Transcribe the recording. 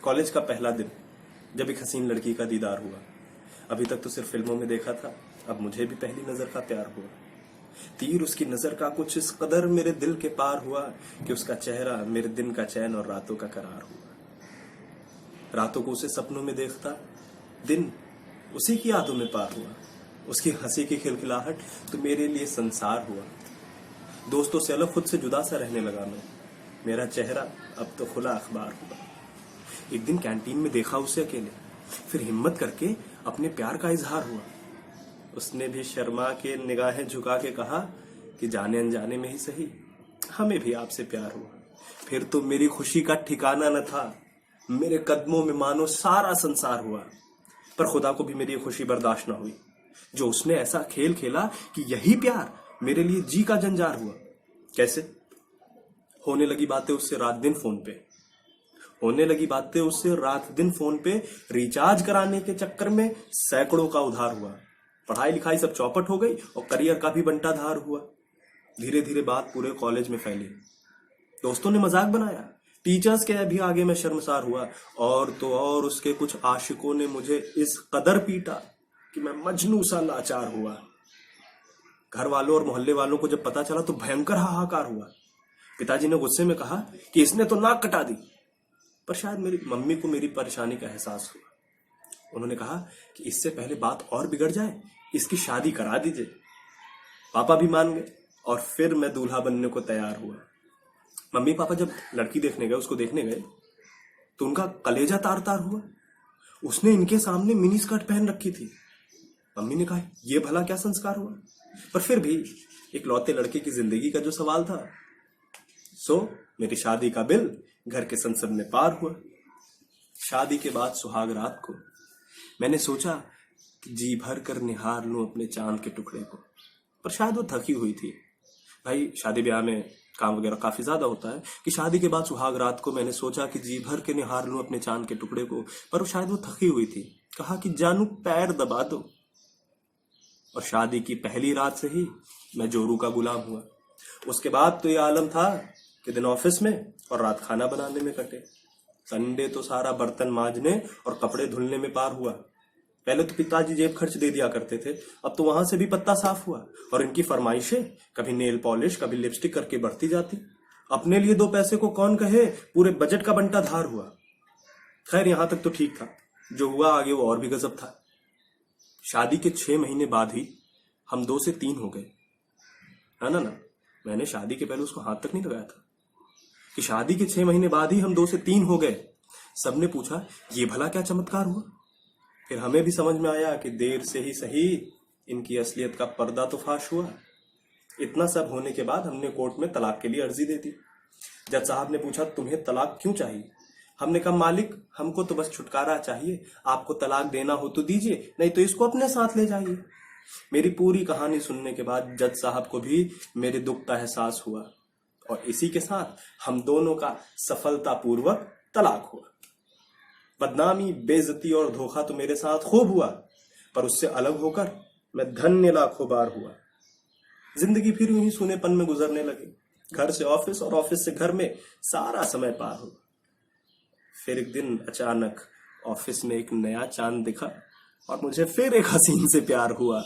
College का पहला दिन, जब एक हसीन लड़की का दीदार हुआ। अभी तक तो सिर्फ फिल्मों में देखा था, अब मुझे भी पहली नजर का प्यार हुआ। तीर उसकी नजर का कुछ इस कदर मेरे दिल के पार हुआ कि उसका चेहरा मेरे दिन का चैन और रातों का करार हुआ। रातों को उसे सपनों में देखता, दिन उसी की यादों में पार हुआ। उसकी हंसी की खिलखिलाहट तो मेरे लिए संसार हुआ। दोस्तों से अलग खुद से जुदा सा रहने लगा मैं, मेरा चेहरा अब तो खुला अखबार हुआ। एक दिन कैंटीन में देखा उसे अकेले, फिर हिम्मत करके अपने प्यार का इजहार हुआ। उसने भी शर्मा के निगाहें झुका के कहा कि जाने अनजाने में ही सही, हमें भी आपसे प्यार हुआ। फिर तो मेरी खुशी का ठिकाना न था, मेरे कदमों में मानो सारा संसार हुआ। पर खुदा को भी मेरी ये खुशी बर्दाश्त ना हुई, जो उसने ऐसा खेल खेला कि यही प्यार मेरे लिए जी का जंजार हुआ। कैसे? होने लगी बातें उससे रात दिन फोन पे, रिचार्ज कराने के चक्कर में सैकड़ों का उधार हुआ। पढ़ाई लिखाई सब चौपट हो गई और करियर का भी बंटाधार हुआ। धीरे धीरे बात पूरे कॉलेज में फैली, दोस्तों ने मजाक बनाया, टीचर्स के भी आगे मैं शर्मसार हुआ। और तो और उसके कुछ आशिकों ने मुझे इस कदर पीटा कि मैं मजनू सा लाचार हुआ। घर वालों और मोहल्ले वालों को जब पता चला तो भयंकर हाहाकार हुआ। पिताजी ने गुस्से में कहा कि इसने तो नाक कटा दी, पर शायद मेरी मम्मी को मेरी परेशानी का एहसास हुआ। उन्होंने कहा कि इससे पहले बात और बिगड़ जाए, इसकी शादी करा दीजिए। पापा भी मान गए और फिर मैं दूल्हा बनने को तैयार हुआ। मम्मी पापा जब लड़की देखने गए, उसको देखने गए, तो उनका कलेजा तार तार हुआ। उसने इनके सामने मिनी स्कर्ट पहन रखी थी। मम्मी ने कहा यह भला क्या संस्कार हुआ? पर फिर भी एक लौते लड़के की जिंदगी का जो सवाल था, सो मेरी शादी का बिल घर के संसद में पार हुआ। शादी के बाद सुहाग रात को मैंने सोचा कि जी भर कर निहार लूं अपने चांद के टुकड़े को, पर शायद वो थकी हुई थी। भाई शादी ब्याह में काम वगैरह काफी ज्यादा होता है कि शादी के बाद सुहाग रात को मैंने सोचा कि जी भर के निहार लूं अपने चांद के टुकड़े को, पर शायद वो थकी हुई थी। कहा कि जानू पैर दबा दो। और शादी की पहली रात से ही मैं जोरू का गुलाम हुआ। उसके बाद तो ये आलम था कि दिन ऑफिस में और रात खाना बनाने में कटे। संडे तो सारा बर्तन मांजने और कपड़े धुलने में पार हुआ। पहले तो पिताजी जेब खर्च दे दिया करते थे, अब तो वहां से भी पत्ता साफ हुआ। और इनकी फरमाइशें कभी नेल पॉलिश, कभी लिपस्टिक करके बढ़ती जाती। अपने लिए 2 पैसे को कौन कहे, पूरे बजट का बंटा धार हुआ। खैर यहां तक तो ठीक था, जो हुआ आगे वो और भी गजब था। शादी के 6 महीने बाद ही हम 2 से 3 हो गए। है ना? मैंने शादी के पहले उसको हाथ तक नहीं लगाया था कि शादी के 6 महीने बाद ही हम 2 से 3 हो गए। सबने पूछा ये भला क्या चमत्कार हुआ? फिर हमें भी समझ में आया कि देर से ही सही इनकी असलियत का पर्दा तो फाश हुआ। इतना सब होने के बाद हमने कोर्ट में तलाक के लिए अर्जी दे दी। जज साहब ने पूछा तुम्हें तलाक क्यों चाहिए? हमने कहा मालिक हमको तो बस छुटकारा चाहिए, आपको तलाक देना हो तो दीजिए, नहीं तो इसको अपने साथ ले जाइए। मेरी पूरी कहानी सुनने के बाद जज साहब को भी मेरे दुख का एहसास हुआ और इसी के साथ हम दोनों का सफलतापूर्वक तलाक हुआ। बदनामी, बेइज्जती और धोखा तो मेरे साथ खूब हुआ, पर उससे अलग होकर मैं धन्य लाखों बार हुआ। जिंदगी फिर यूं ही सूनेपन में गुजरने लगी। घर से ऑफिस और ऑफिस से घर में सारा समय पार हुआ। फिर एक दिन अचानक ऑफिस में एक नया चांद दिखा और मुझे फिर एक हसीन से प्यार हुआ।